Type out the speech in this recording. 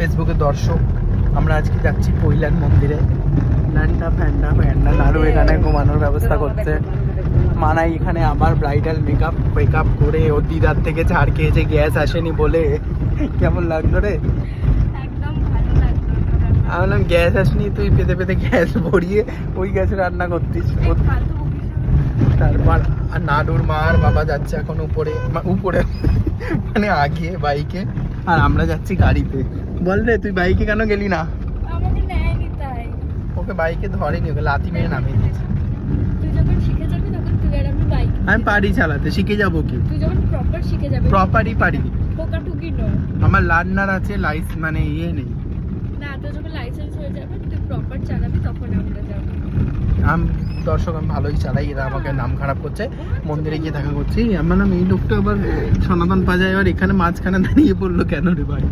ফেসবুকে দর্শক, আমরা আজকে যাচ্ছি পৈলান মন্দিরে। ল্যান্ডা ফ্যান্ডা ফ্যান্ডা নাড়ু এখানে ঘুমানোর ব্যবস্থা করছে। মানাই এখানে আবার ব্রাইডাল মেকআপ করে ওর দিদার থেকে ছাড় খেয়েছে, গ্যাস আসেনি বলে। কেমন লাগলো রে? একদম ভালো লাগলো। আমি বললাম গ্যাস আসেনি, তুই পেতে পেতে গ্যাস ভরিয়ে ওই গ্যাসে রান্না করতিস। তারপর আর নাড়ুর মা আর বাবা যাচ্ছে এখন উপরে মানে আগে বাইকে, আর আমরা যাচ্ছি গাড়িতে। বল রে, তুই বাইকে কেন গেলি না? আমাকে নেয়নি তাই। ওকে বাইকে ধরেনি, ওকে লাথি মেরে নামিয়ে দিয়েছে। তুই যখন শিখে যাবি তখন তুই আর আমি বাইক। আমি পারি চালাতে, শিখে যাবো কি? তুই যখন প্রপার শিখে যাবি। প্রপারই পারি। ঠোকাঠুকি নয়। আমার লার্নার আছে, মানে ইয়ে নেই। না, তোর যখন লাইসেন্স হয়ে যাবে তুই প্রপার চালাবি তখন আমরা যাবো। দর্শক আমি ভালোই চালাই, এরা আমাকে নাম খারাপ করছে। মন্দিরে গিয়ে দেখা করছি, আমার নাম এই লোকটা আবার সনাতন পাজায়, এবার এখানে মাঝখানে দাঁড়িয়ে পড়লো কেন রে ভাই?